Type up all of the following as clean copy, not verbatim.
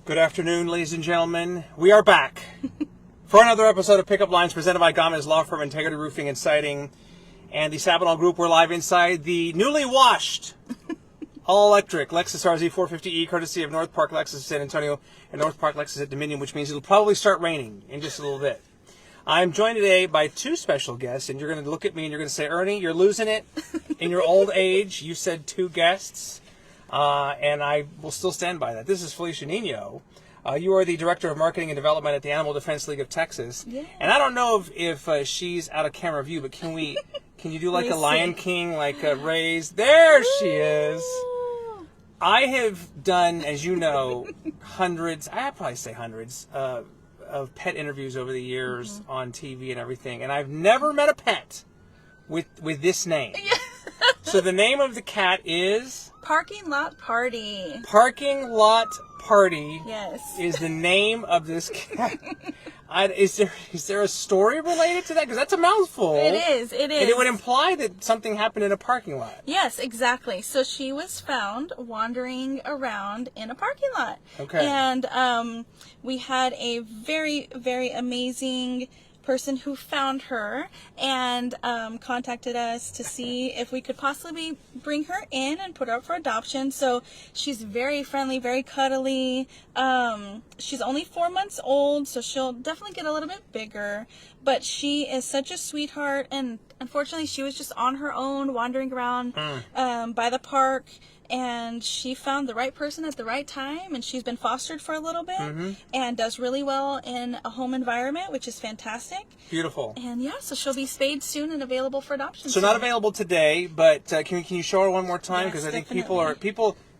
Good afternoon, ladies and gentlemen. We are back for another episode of Pickup Lines presented by Gomez Law Firm, Integrity Roofing and Siding, and the Sabinal Group. We're live inside the newly washed, all-electric Lexus RZ 450e, courtesy of North Park Lexus of San Antonio and North Park Lexus at Dominion, which means it'll probably start raining in just a little bit. I'm joined today by two special guests, and you're going to look at me and you're going to say, Ernie, you're losing it in your old age. You said two guests. And I will still stand by that. This is Felicia Nino. You are the Director of Marketing and Development at the Animal Defense League of Texas. Yeah. And I don't know if she's out of camera view, but can you do like a Lion King, like a raise? There she is. I have done, as you know, hundreds, I'd probably say hundreds, of pet interviews over the years on TV and everything. And I've never met a pet with this name. So the name of the cat is? Parking Lot Party. Parking Lot Party. Yes. Is the name of this cat. Is there a story related to that? Because that's a mouthful. It is. And it would imply that something happened in a parking lot. Yes, exactly. So she was found wandering around in a parking lot. Okay. And we had a very, very amazing person who found her and contacted us to see if we could possibly bring her in and put her up for adoption. So she's very friendly, very cuddly. She's only 4 months old, so she'll definitely get a little bit bigger. But she is such a sweetheart, and unfortunately she was just on her own, wandering around by the park. And she found the right person at the right time, and she's been fostered for a little bit and does really well in a home environment, which is fantastic. Beautiful. And yeah, so she'll be spayed soon and available for adoption. So not available today, but can you show her one more time? Because Yes, I think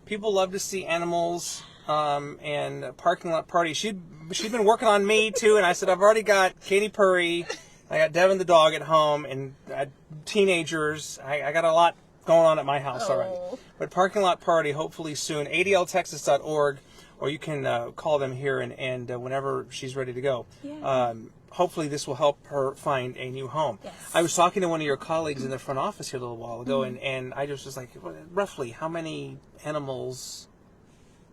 people love to see animals and Parking Lot Party. She'd been working on me too, and I said I've already got Katy Perry, I got Devin the dog at home, and teenagers. I got a lot going on at my house already. But Parking Lot Party, hopefully soon. ADLtexas.org, or you can call them here and whenever she's ready to go. Yeah. Hopefully this will help her find a new home. Yes. I was talking to one of your colleagues in the front office here a little while ago, and I just was like, roughly how many animals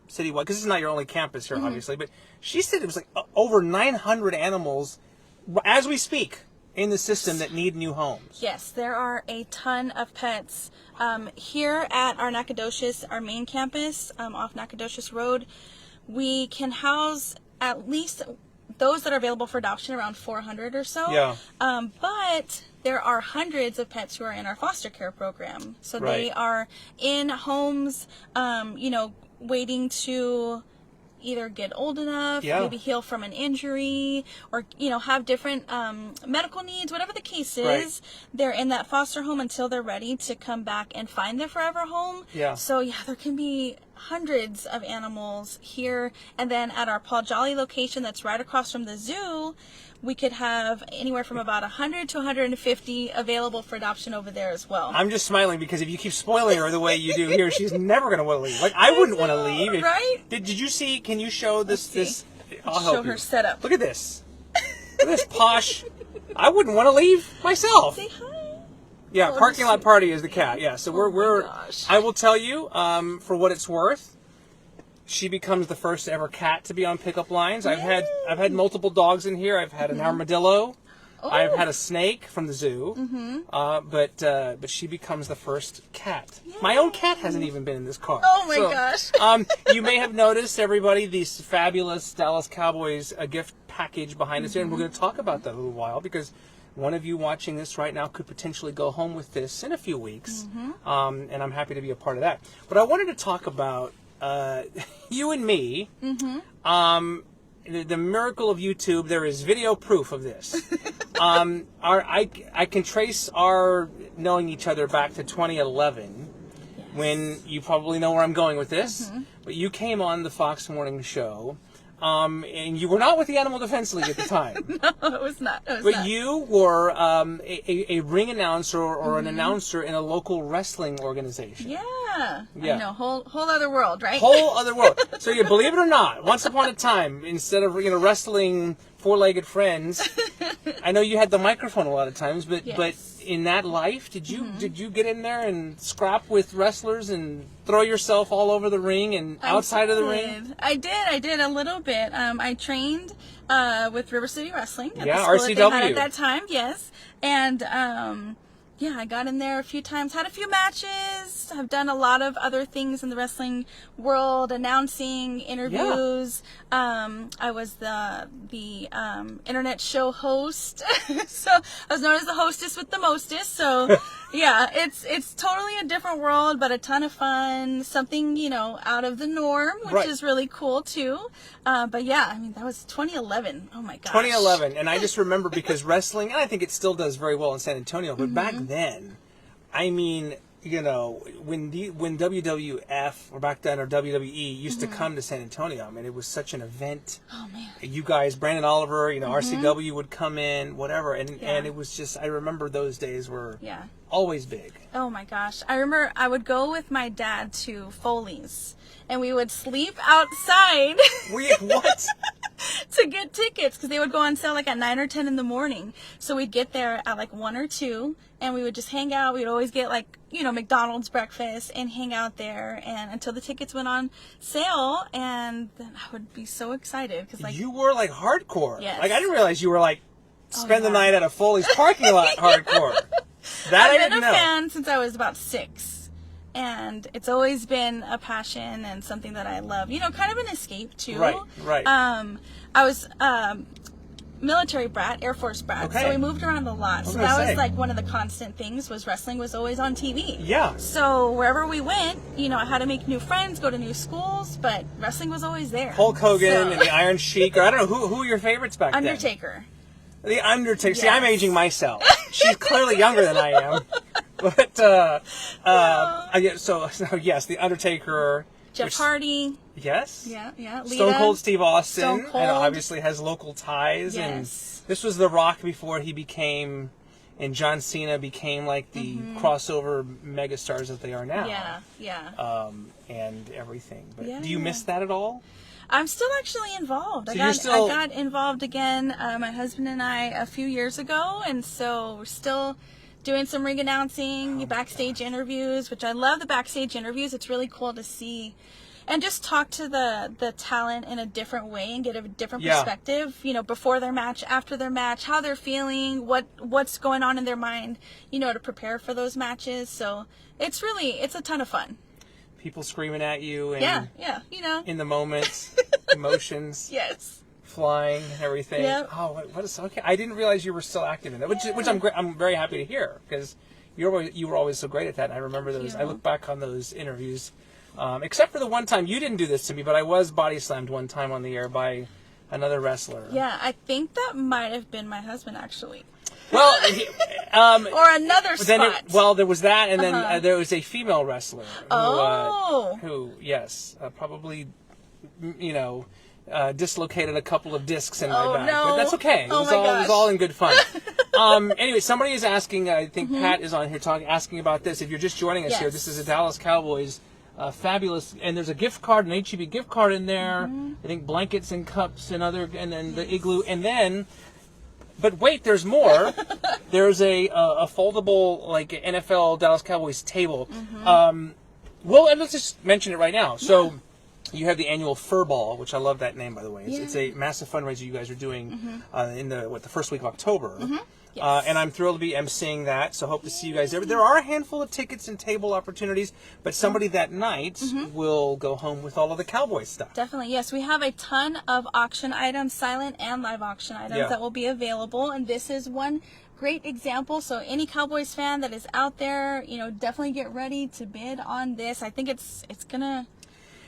citywide? Because this is not your only campus here, obviously, but she said it was like over 900 animals as we speak in the system that need new homes. Yes, there are a ton of pets. Here at our Nacogdoches, our main campus, off Nacogdoches Road, we can house at least those that are available for adoption, around 400 or so. Yeah. But there are hundreds of pets who are in our foster care program. So they are in homes, waiting to either get old enough, maybe heal from an injury, or have different medical needs, whatever the case is. They're in that foster home until they're ready to come back and find their forever home. So there can be hundreds of animals here. And then at our Paul Jolly location that's right across from the zoo, we could have anywhere from about 100 to 150 available for adoption over there as well. I'm just smiling because if you keep spoiling her the way you do here, she's never going to want to leave. Like, I wouldn't want to leave. Right? Did you see, can you show this? I'll show help her you. setup. Look at this. Look at this posh. I wouldn't want to leave myself. Say hi. Yeah, Parking Lot Party is the cat. Yeah, so we're gosh. I will tell you, for what it's worth, she becomes the first ever cat to be on Pickup Lines. I've had multiple dogs in here. I've had an armadillo. I've had a snake from the zoo. But she becomes the first cat. Yay. My own cat hasn't even been in this car. Oh my gosh. You may have noticed, everybody, these fabulous Dallas Cowboys gift package behind us here, and we're going to talk about that in a little while because one of you watching this right now could potentially go home with this in a few weeks, and I'm happy to be a part of that. But I wanted to talk about you and me, the miracle of YouTube. There is video proof of this. I can trace our knowing each other back to 2011, when you probably know where I'm going with this. But you came on the Fox Morning Show. And you were not with the Animal Defense League at the time. No, it was not. But you were a ring announcer or an announcer in a local wrestling organization. Yeah. I know. Whole other world, right? Whole other world. So you believe it or not, once upon a time, instead of wrestling four-legged friends, I know you had the microphone a lot of times, but in that life, did you get in there and scrap with wrestlers and throw yourself all over the ring and outside of the ring? I did a little bit. I trained with River City Wrestling at the Yeah, school that they had RCW. at that time, yes. And yeah, I got in there a few times, had a few matches. I've done a lot of other things in the wrestling world, announcing, interviews. I was the internet show host, so I was known as the hostess with the mostest. So yeah, it's totally a different world, but a ton of fun. Something, you know, out of the norm, which Right. is really cool too. But yeah, I mean, that was 2011. Oh my gosh. 2011, and I just remember because wrestling, and I think it still does very well in San Antonio, but back then, I mean, you know, when WWF, or back then, or WWE used to come to San Antonio, I mean, it was such an event. Oh man. You guys, Brandon Oliver, you know, RCW would come in, whatever, and Yeah. it was just, I remember those days were Yeah. always big. Oh my gosh. I remember I would go with my dad to Foley's and we would sleep outside What? to get tickets because they would go on sale like at 9 or 10 in the morning. So we'd get there at like 1 or 2 and we would just hang out. We'd always get like, you know, McDonald's breakfast and hang out there and until the tickets went on sale, and then I would be so excited because like You were like hardcore. Yes. Like I didn't realize you were like spend the yeah. night at a Foley's parking lot hardcore. That I I've didn't been a know. fan since I was about 6, and it's always been a passion and something that I love. You know, kind of an escape too. Right. I was military brat, Air Force brat, Okay. so we moved around a lot. So gonna that say. was like one of the constant things was wrestling was always on TV. Yeah. So wherever we went, you know, I had to make new friends, go to new schools, but wrestling was always there. Hulk Hogan So- and the Iron Sheik, or I don't know who were your favorites back then. Undertaker. The Undertaker. See, Yes. I'm aging myself. She's clearly younger than I am. But so yes, the Undertaker. Jeff which- Hardy. Yes. Yeah. Lita. Stone Cold Steve Austin, Stone Cold. and obviously has local ties. Yes. And this was The Rock before he became, and John Cena became like the crossover megastars that they are now. Yeah. And everything. But Yeah. do you miss that at all? I'm still actually involved. So I you're still- got involved again, my husband and I, a few years ago, and so we're still doing some ring announcing, backstage interviews, which I love the backstage interviews. It's really cool to see and just talk to the talent in a different way and get a different Yeah. perspective, you know, before their match, after their match, how they're feeling, what's going on in their mind, you know, to prepare for those matches. So it's a ton of fun. People screaming at you and Yeah, you know. in the moment, emotions. Yes. Flying and everything. Yep. Oh, what is okay? I didn't realize you were still active in that, which I'm very happy to hear because you were always so great at that. And I remember those. I look back on those interviews, except for the one time you didn't do this to me, but I was body slammed one time on the air by another wrestler. Yeah, I think that might have been my husband actually, Well, or another spot. there was that, and then there was a female wrestler. Oh. Who probably, you know. Dislocated a couple of discs in my back, no. but that's okay. It Oh was my all gosh. all in good fun. Anyway, somebody is asking. I think Pat is on here asking about this. If you're just joining us here, Yes. this is a Dallas Cowboys fabulous, and there's a gift card, an HEB gift card in there. I think blankets and cups and then the igloo, and then. But wait, there's more. There's a foldable like NFL Dallas Cowboys table. Well, and let's just mention it right now. So. You have the annual Fur Ball, which I love that name, by the way. It's a massive fundraiser you guys are doing in the first week of October. Yes. And I'm thrilled to be emceeing that, so hope to see you guys there. There are a handful of tickets and table opportunities, but somebody that night will go home with all of the Cowboy stuff. Definitely, yes. We have a ton of auction items, silent and live auction items that will be available, and this is one great example. So any Cowboys fan that is out there, you know, definitely get ready to bid on this. I think it's gonna.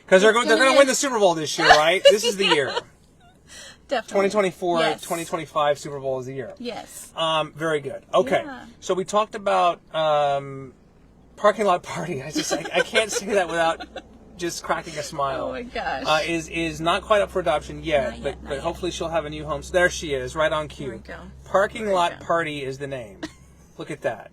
Because they're going to win the Super Bowl this year, right? This is the year. Definitely. 2024, Yes. 2025 Super Bowl is the year. Yes. Very good. Okay. Yeah. So we talked about parking lot party. I can't say that without just cracking a smile. Oh my gosh. Is not quite up for adoption yet, Not yet, but not yet. hopefully she'll have a new home. So there she is, right on cue. There we go. Parking lot party is the name. Look at that.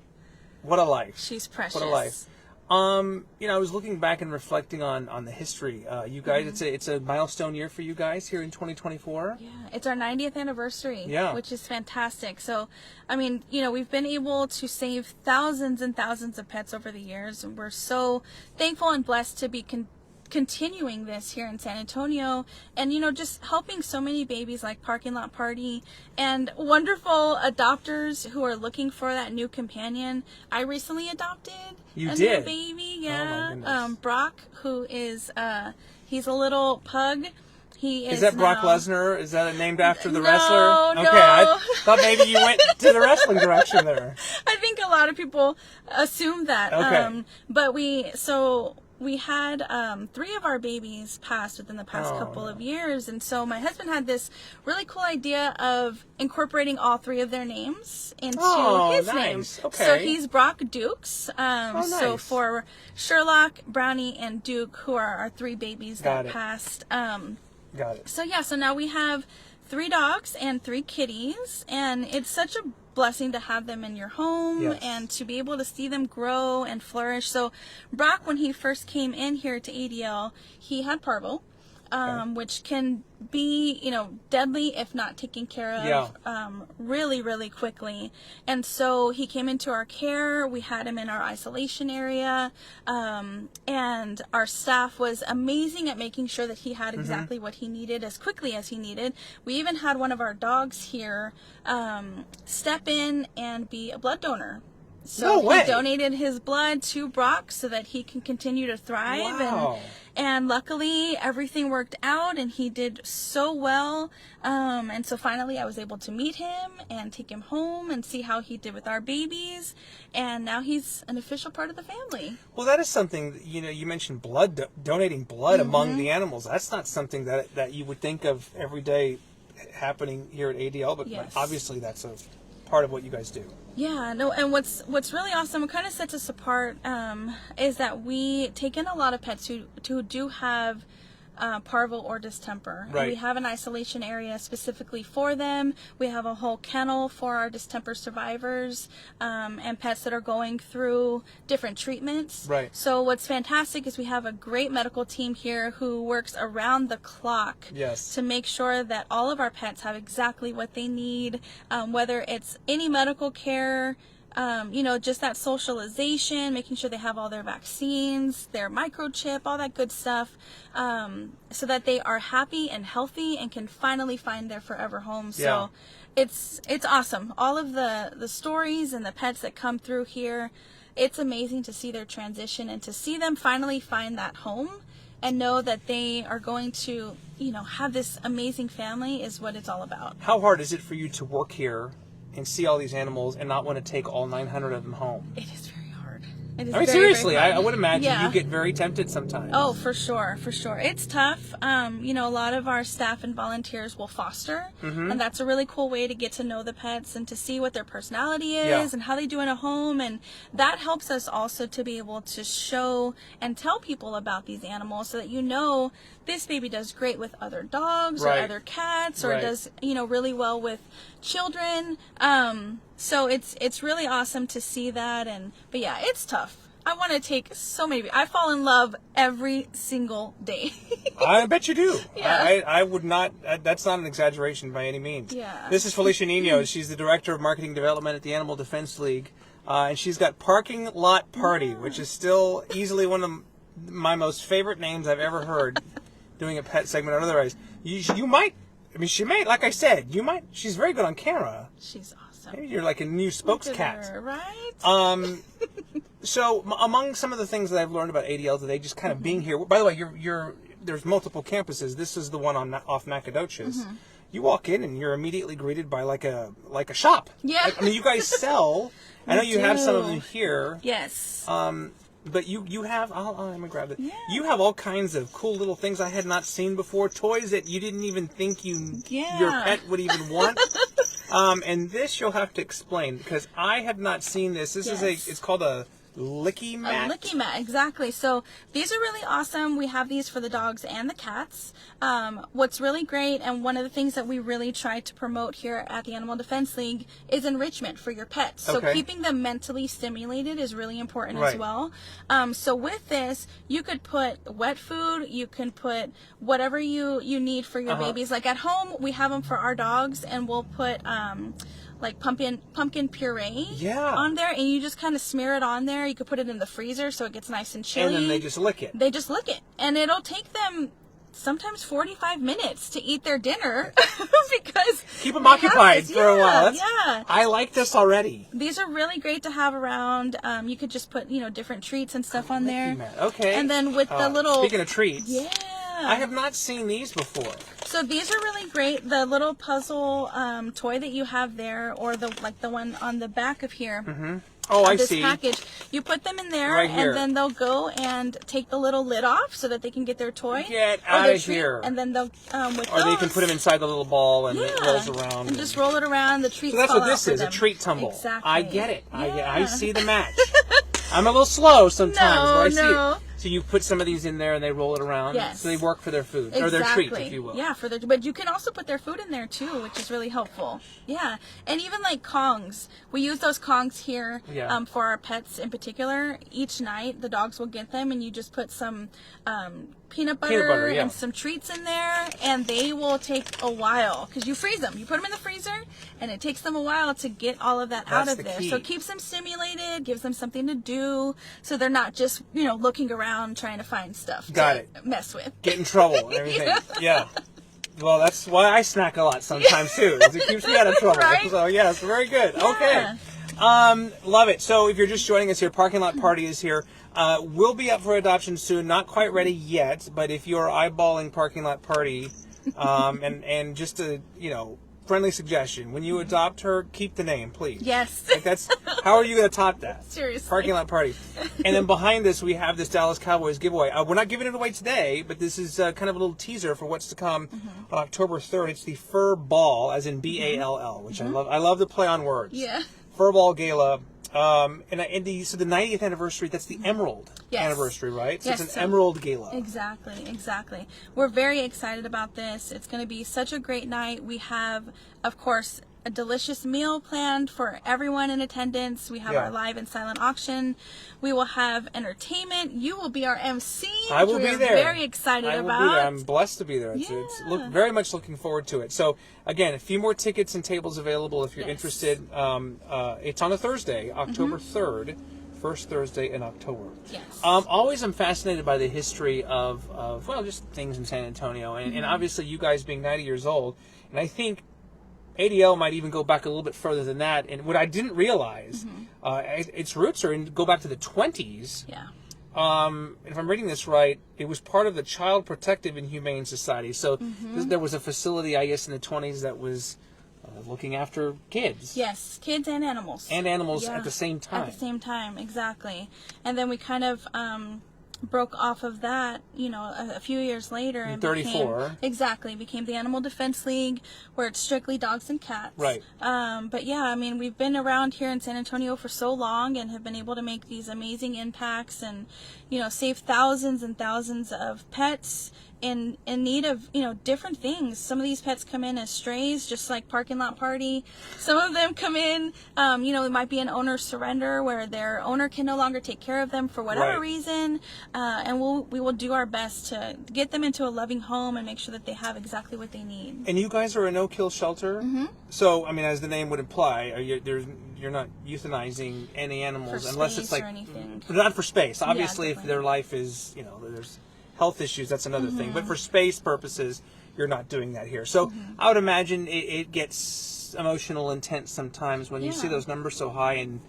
What a life. She's precious. What a life. I was looking back and reflecting on the history. You guys, it's a milestone year for you guys here in 2024. Yeah, it's our 90th anniversary, Yeah. which is fantastic. So, I mean, we've been able to save thousands and thousands of pets over the years, and we're so thankful and blessed to be continuing this here in San Antonio, and just helping so many babies like Parking Lot Party and wonderful adopters who are looking for that new companion. I recently adopted You a did? new baby. Oh, Yeah. my goodness. Brock, who is he's a little pug. He is That Brock now- Lesnar? Is that named after the No, wrestler? no. Okay, I thought maybe you went to the wrestling direction there. I think a lot of people assume that. Okay. But we had 3 of our babies pass within the past couple of years, and so my husband had this really cool idea of incorporating all 3 of their names into his name. Okay. So he's Brock Dukes. Nice. So for Sherlock, Brownie, and Duke, who are our 3 babies Got that it. passed. Got it. So now we have 3 dogs and 3 kitties, and it's such a blessing to have them in your home. Yes. And to be able to see them grow and flourish. So Brock, when he first came in here to ADL, he had parvo, which can be, deadly if not taken care of really, really quickly. And so he came into our care. We had him in our isolation area. And our staff was amazing at making sure that he had exactly what he needed as quickly as he needed. We even had one of our dogs here step in and be a blood donor. So No way. he donated his blood to Brock so that he can continue to thrive. Wow. And luckily everything worked out and he did so well. And so finally I was able to meet him and take him home and see how he did with our babies. And now he's an official part of the family. Well, that is something, you mentioned blood, donating blood among the animals. That's not something that you would think of every day happening here at ADL, but Yes. obviously that's a part of what you guys do. Yeah, no, and what's really awesome, what kind of sets us apart, is that we take in a lot of pets who do have parvo or distemper. Right. And we have an isolation area specifically for them. We have a whole kennel for our distemper survivors and pets that are going through different treatments. Right. So what's fantastic is we have a great medical team here who works around the clock Yes. to make sure that all of our pets have exactly what they need, whether it's any medical care, just that socialization, making sure they have all their vaccines, their microchip, all that good stuff, so that they are happy and healthy and can finally find their forever home. Yeah. So it's awesome. All of the stories and the pets that come through here, it's amazing to see their transition and to see them finally find that home and know that they are going to, have this amazing family is what it's all about. How hard is it for you to work here and see all these animals and not want to take all 900 of them home? It is very hard. It is I mean, very, seriously, very I hard. would imagine Yeah. you get very tempted sometimes. Oh, for sure. It's tough. A lot of our staff and volunteers will foster, and that's a really cool way to get to know the pets and to see what their personality is Yeah. and how they do in a home, and that helps us also to be able to show and tell people about these animals so that this baby does great with other dogs Right. or other cats or Right. does, really well with children. So it's really awesome to see that, but yeah, it's tough. I want to take so many. I fall in love every single day. I bet you do. Yeah. I would not. That's not an exaggeration by any means. Yeah. This is Felicia Nino. She's the director of marketing development at the Animal Defense League, and she's got Parking Lot Party, which is still easily one of my most favorite names I've ever heard. Doing a pet segment or otherwise, you might. I mean, she may. Like I said, you might. She's very good on camera. She's awesome. Maybe you're like a new Look at spokescat. her, right? So among some of the things that I've learned about ADL today, just kind of being here. By the way, there's multiple campuses. This is the one off Nacogdoches. You walk in and you're immediately greeted by like a shop. Yeah. I mean, you guys sell. I know you have some of do. them here. Yes. But you have. I'm gonna grab it. Yeah. You have all kinds of cool little things I had not seen before. Toys that you didn't even think your pet would even want. And this you'll have to explain because I have not seen this. This is Yes. it's called a licky mat. A licky mat, exactly. So these are really awesome. We have these for the dogs and the cats. What's really great, and one of the things that we really try to promote here at the Animal Defense League, is enrichment for your pets. So keeping them mentally stimulated is really important as well. So with this, you could put wet food, you can put whatever you need for your babies. Like at home, we have them for our dogs, and we'll put like pumpkin puree on there, and you just kind of smear it on there. You could put it in the freezer so it gets nice and chilly. And then they just lick it. They just lick it. And it'll take them sometimes 45 minutes to eat their dinner because keep them occupied for a while. Yeah. I like this already. These are really great to have around. You could just put, different treats and stuff on there. Okay. And then with the little... Speaking of treats. Yeah. I have not seen these before. So these are really great. The little puzzle toy that you have there, or the one on the back of here. Mm-hmm. Oh, I see. This package. You put them in there, right here. and then they'll go and take the little lid off so that they can get their toy. Get out of here. And then they'll or they can put them inside the little ball, and it rolls around. And just roll it around. The treats. So that's fall what this out is, for a treat tumble. Exactly. I get it. Yeah. I see the match. I'm a little slow sometimes, but I see No. it. So you put some of these in there and they roll it around. Yes. So they work for their food or their treat, if you will. Yeah, but you can also put their food in there too, which is really helpful. Yeah, and even like Kongs, we use those Kongs here for our pets in particular. Each night, the dogs will get them, and you just put some peanut butter and some treats in there, and they will take a while because you freeze them. You put them in the freezer, and it takes them a while to get all of that out of there. Key. So it keeps them stimulated, gives them something to do, so they're not just looking around trying to find stuff to mess with. Get in trouble and everything. Yeah. Well, that's why I snack a lot sometimes too. It keeps me out of trouble. Right? So yes, very good. Yeah. Okay. Love it. So if you're just joining us here, Parking Lot Party is here. We'll be up for adoption soon. Not quite ready yet, but if you're eyeballing Parking Lot Party, and just a friendly suggestion: when you adopt her, keep the name, please. Yes. Like how are you going to top that? Seriously. Parking Lot Party. And then behind this, we have this Dallas Cowboys giveaway. We're not giving it away today, but this is kind of a little teaser for what's to come on October 3rd. It's the Fur Ball, as in BALL, which I love. I love the play on words. Yeah. Fur Ball Gala. So the 90th anniversary, that's the Emerald anniversary, right? So it's an Emerald Gala. Exactly. We're very excited about this. It's going to be such a great night. We have, of course, a delicious meal planned for everyone in attendance. We have our live and silent auction. We will have entertainment. You will be our MC. I will be there. Very excited about. Be there. I'm blessed to be there. It's very much looking forward to it. So again, a few more tickets and tables available if you're interested. It's on a Thursday, October 3rd. First Thursday in October. Yes. Always I'm fascinated by the history of just things in San Antonio. And obviously you guys being 90 years old, and I think ADL might even go back a little bit further than that. And what I didn't realize, its roots go back to the 20s. Yeah. If I'm reading this right, it was part of the Child Protective and Humane Society. So there was a facility, I guess, in the 20s that was looking after kids. Yes, kids and animals. And animals at the same time. At the same time, exactly. And then we kind of broke off of that, a few years later. And 34. Became the Animal Defense League, where it's strictly dogs and cats. Right. But yeah, I mean, we've been around here in San Antonio for so long and have been able to make these amazing impacts and, save thousands and thousands of pets in need of different things. Some of these pets come in as strays, just like Parking Lot Party. Some of them come in, it might be an owner surrender where their owner can no longer take care of them for whatever reason, and we will do our best to get them into a loving home and make sure that they have exactly what they need. And you guys are a no-kill shelter, so I mean, as the name would imply, you're not euthanizing any animals unless it's like not for space. Obviously, if their life is there's health issues, that's another thing. But for space purposes, you're not doing that here. So I would imagine it gets emotional, intense sometimes when you see those numbers so high, and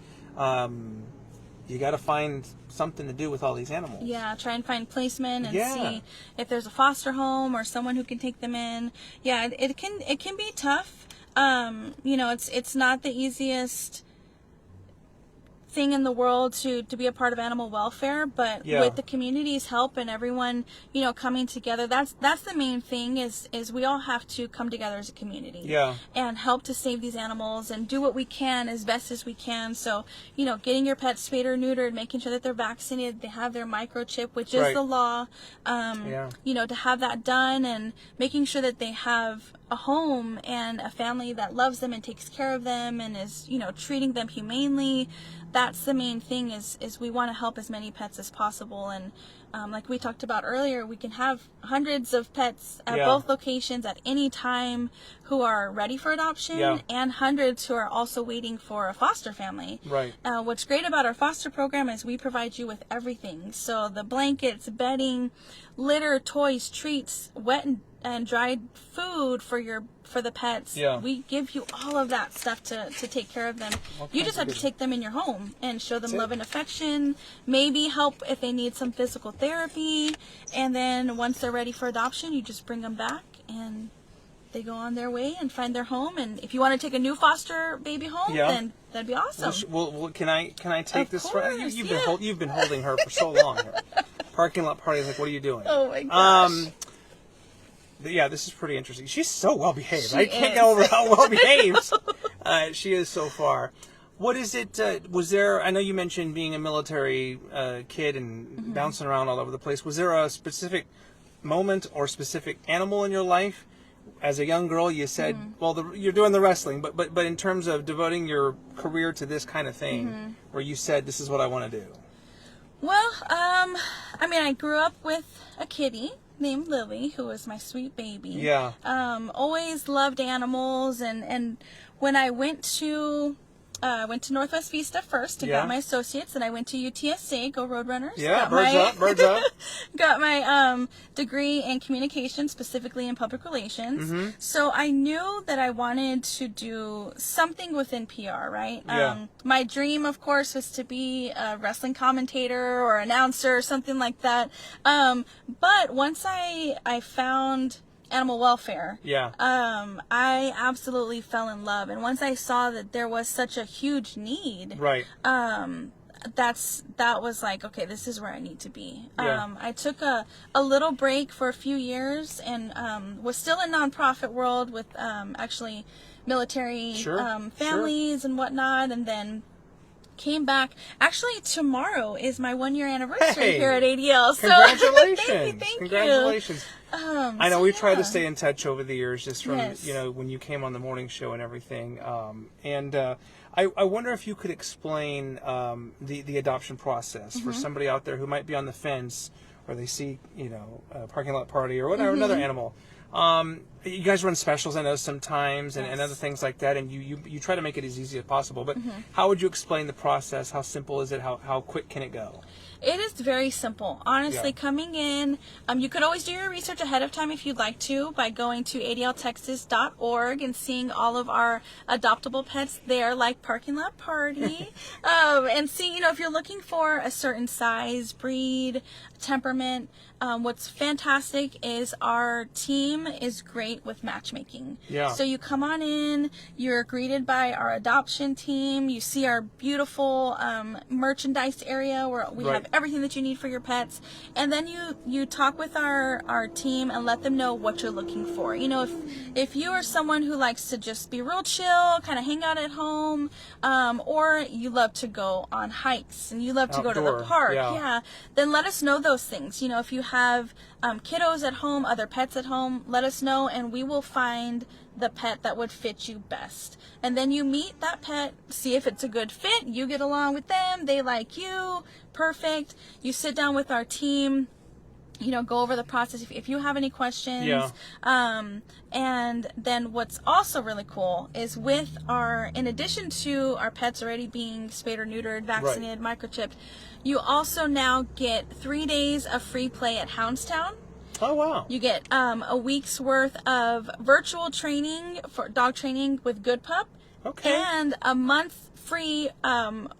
you got to find something to do with all these animals. Yeah, try and find placement and see if there's a foster home or someone who can take them in. Yeah, it can be tough. It's not the easiest thing in the world to be a part of animal welfare, but with the community's help and everyone, you know, coming together, that's the main thing is we all have to come together as a community and help to save these animals and do what we can as best as we can. So, you know, getting your pets spayed or neutered, making sure that they're vaccinated, they have their microchip, which is the law, you know, to have that done, and making sure that they have a home and a family that loves them and takes care of them and is, you know, treating them humanely. That's the main thing is we want to help as many pets as possible. And like we talked about earlier, we can have hundreds of pets at both locations at any time who are ready for adoption, and hundreds who are also waiting for a foster family. Right. What's great about our foster program is we provide you with everything. So the blankets, bedding, litter, toys, treats, wet and dried food for the pets. We give you all of that stuff to take care of them. You just have to take them in your home and show them love and affection, maybe help if they need some physical therapy, and then once they're ready for adoption, you just bring them back and they go on their way and find their home. And if you want to take a new foster baby home, then that'd be awesome. Well, can I take of this? Course, You've been holding her for so long here. Parking lot party is like, what are you doing? Oh my gosh. Yeah, this is pretty interesting. She's so well behaved. I can't get over how well behaved she is so far. What is it? Was there? I know you mentioned being a military kid and bouncing around all over the place. Was there a specific moment or specific animal in your life? As a young girl, you said, well, you're doing the wrestling, but in terms of devoting your career to this kind of thing, where you said, this is what I want to do. Well, I mean, I grew up with a kitty named Lily, who was my sweet baby. Always loved animals, and when I went to Northwest Vista first and got my associates, and I went to UTSA, go Roadrunners. Birds up. Got my degree in communication, specifically in public relations. So I knew that I wanted to do something within PR, right? My dream, of course, was to be a wrestling commentator or announcer or something like that. But once I found animal welfare, I absolutely fell in love. And once I saw that there was such a huge need, that was like, okay, this is where I need to be. I took a little break for a few years and was still in nonprofit world with actually military families and whatnot, and then came back. Actually, tomorrow is my 1-year anniversary here at ADL. So congratulations! Congratulations! I know we tried to stay in touch over the years, just from you know, when you came on the morning show and everything. I wonder if you could explain the adoption process for somebody out there who might be on the fence, or they see, you know, a parking lot party or whatever, another animal. You guys run specials, I know, sometimes, and other things like that, and you try to make it as easy as possible. But how would you explain the process? How simple is it? How quick can it go? It is very simple. Honestly, coming in, you could always do your research ahead of time if you'd like to by going to adltexas.org and seeing all of our adoptable pets there, like Parking Lot Party, and see, you know, if you're looking for a certain size, breed, temperament. What's fantastic is our team is great with matchmaking. So you come on in, you're greeted by our adoption team, you see our beautiful merchandise area where we have everything that you need for your pets, and then you talk with our team and let them know what you're looking for. You know, if you are someone who likes to just be real chill, kind of hang out at home, or you love to go on hikes and you love to go to the park, then let us know those things. You know, if you have kiddos at home, other pets at home, let us know, and we will find the pet that would fit you best. And then you meet that pet, see if it's a good fit, you get along with them, they like you, perfect. You sit down with our team, you know, go over the process if you have any questions. And then what's also really cool is with in addition to our pets already being spayed or neutered, vaccinated, microchipped, you also now get 3 days of free play at Houndstown. Oh, wow. You get a week's worth of virtual training for dog training with Good Pup. And a month free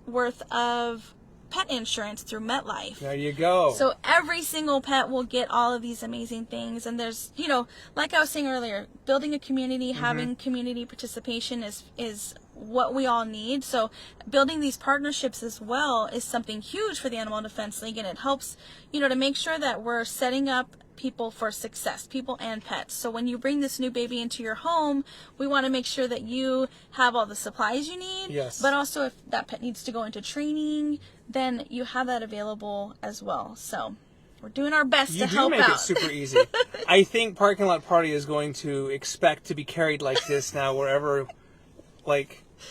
worth of pet insurance through MetLife. There you go. So every single pet will get all of these amazing things. And there's, you know, like I was saying earlier, building a community, having community participation is what we all need. So building these partnerships as well is something huge for the Animal Defense League, and it helps, to make sure that we're setting up people for success, people and pets. So when you bring this new baby into your home, we want to make sure that you have all the supplies you need. Yes. But also if that pet needs to go into training, then you have that available as well. So we're doing our best to help out. You do make it super easy. I think Parking Lot Party is going to expect to be carried like this now wherever,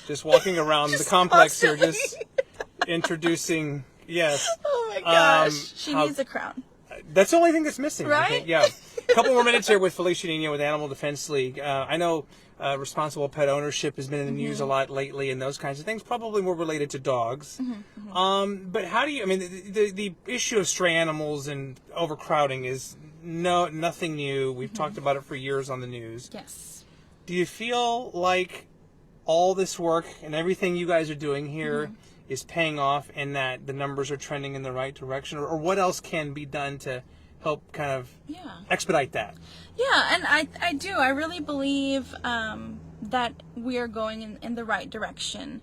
just walking around the complex here, just introducing, yes. Oh my gosh. She needs a crown. That's the only thing that's missing, right? I think. Yeah. A couple more minutes here with Felicia Nino with Animal Defense League. I know responsible pet ownership has been in the news a lot lately, and those kinds of things, probably more related to dogs. But how do you, the issue of stray animals and overcrowding is nothing new. We've talked about it for years on the news. Yes. Do you feel like all this work and everything you guys are doing here is paying off, and that the numbers are trending in the right direction, or what else can be done to help kind of expedite that? Yeah, and I do. I really believe that we are going in the right direction.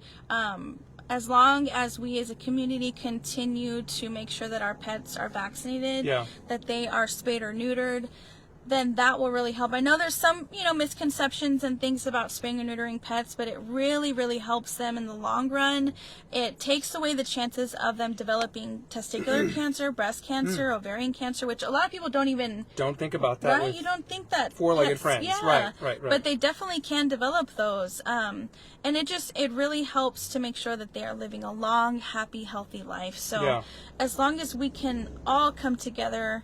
As long as we as a community continue to make sure that our pets are vaccinated, that they are spayed or neutered, then that will really help. I know there's some, misconceptions and things about spaying or neutering pets, but it really, really helps them in the long run. It takes away the chances of them developing testicular cancer, breast cancer, ovarian cancer, which a lot of people don't think about that. Right? You don't think that four-legged friends. Yeah. Right. But they definitely can develop those. And it really helps to make sure that they are living a long, happy, healthy life. So as long as we can all come together,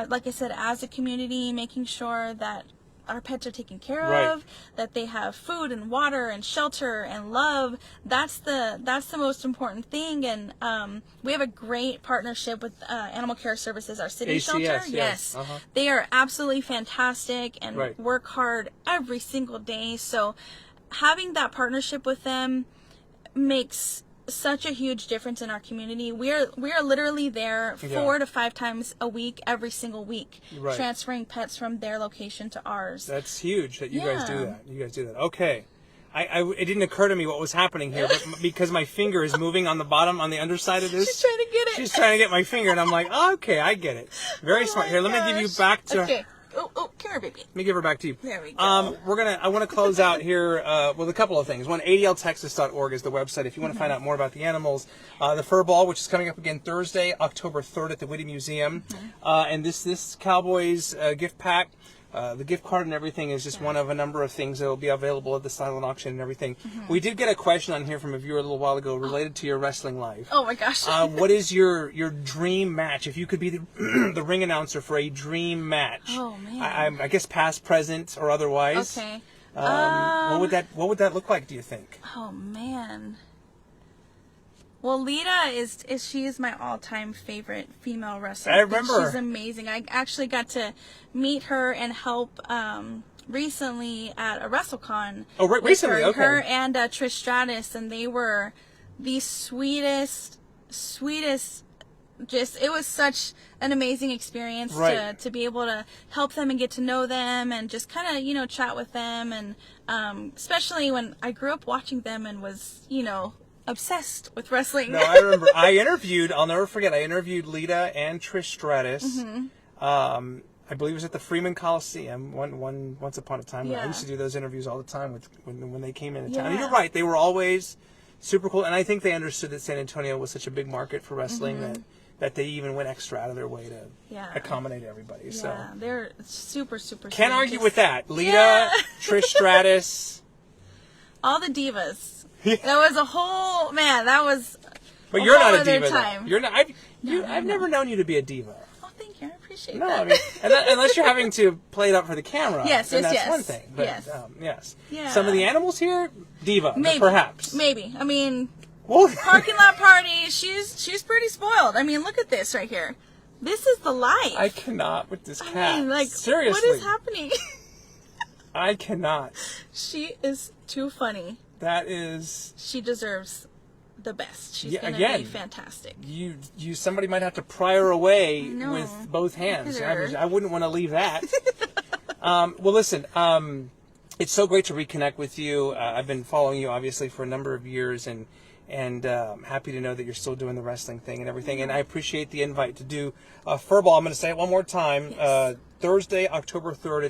like I said, as a community, making sure that our pets are taken care of, that they have food and water and shelter and love. That's the most important thing. And we have a great partnership with Animal Care Services, our city shelter. Yes. They are absolutely fantastic and work hard every single day. So having that partnership with them makes such a huge difference in our community. We are literally there 4 to 5 times a week, every single week, transferring pets from their location to ours. That's huge that you guys do that. Okay. It didn't occur to me what was happening here, but because my finger is moving on the bottom, on the underside of this. She's trying to get it. She's trying to get my finger, and I'm like, okay, I get it. Very smart. Here, let me give you back to... Okay. Oh, come here, baby. Let me give her back to you. There we go. I want to close out here with a couple of things. One, ADLTexas.org is the website if you want to find out more about the animals. The Fur Ball, which is coming up again Thursday, October 3rd at the Whitty Museum. And this Cowboys gift pack, the gift card and everything is just one of a number of things that will be available at the silent auction and everything. We did get a question on here from a viewer a little while ago related to your wrestling life. Oh my gosh. What is your dream match? If you could be the ring announcer for a dream match. Oh man. I guess past, present, or otherwise. Okay. What would that look like, do you think? Oh man. Well, Lita she is my all-time favorite female wrestler. I remember. She's amazing. I actually got to meet her and help recently at a WrestleCon. Oh, recently? Okay. Her and Trish Stratus, and they were the sweetest. It was such an amazing experience to be able to help them and get to know them and just kind of, chat with them. And especially when I grew up watching them and was, obsessed with wrestling. No, I remember. I'll never forget, I interviewed Lita and Trish Stratus. I believe it was at the Freeman Coliseum once upon a time. I used to do those interviews all the time when they came into town. And you're right, they were always super cool. And I think they understood that San Antonio was such a big market for wrestling that they even went extra out of their way to accommodate everybody. Yeah, So they're super can't argue with that. Lita, Trish Stratus. All the divas. That was a whole that was. But you're not a other diva. Time. You're not. I've never known you to be a diva. Oh, thank you. I appreciate No, that. Unless you're having to play it up for the camera. Yes, then yes, that's yes. one thing. But, Yes. Yeah. Some of the animals here, diva, Maybe. perhaps. Maybe. I mean, Well, Parking Lot Party. She's pretty spoiled. I mean, look at this right here. This is the life. I cannot with this cat. I mean, seriously. what is happening? I cannot. She is too funny. That is. She deserves the best. She's gonna be fantastic. Somebody might have to pry her away No. with both hands. Look at her. I wouldn't want to leave that. Well, listen. It's so great to reconnect with you. I've been following you, obviously, for a number of years, and happy to know that you're still doing the wrestling thing and everything. And I appreciate the invite to do Furball. I'm going to say it one more time. Yes. Thursday, October 3rd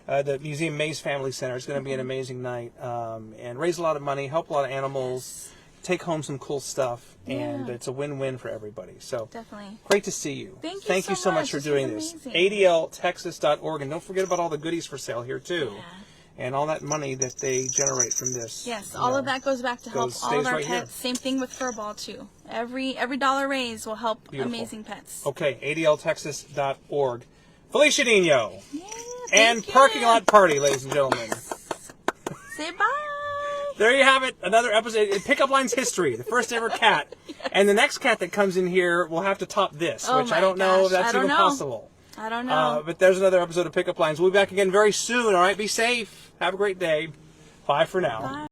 at the Museum Mays Family Center. It's going to be an amazing night, and raise a lot of money, help a lot of animals, take home some cool stuff, and it's a win-win for everybody. So Definitely. great to see you. Thank you so much for This doing was this. amazing. ADLTexas.org, and don't forget about all the goodies for sale here too. Yeah. And all that money that they generate from this. Yes, all of that goes back to help all of our stays right pets. Same thing with Furball too. Every dollar raised will help Beautiful. amazing pets. Okay, ADLTexas.org. Felicia Nino. Yeah, And thank you. Parking Lot Party, ladies and gentlemen. Say bye. There you have it. Another episode in Pickup Lines history. The first ever cat. And the next cat that comes in here will have to top this, Oh which I my don't know if gosh, that's I don't even know. possible. I don't know. But there's another episode of Pickup Lines. We'll be back again very soon. All right, be safe. Have a great day. Bye for now. Bye.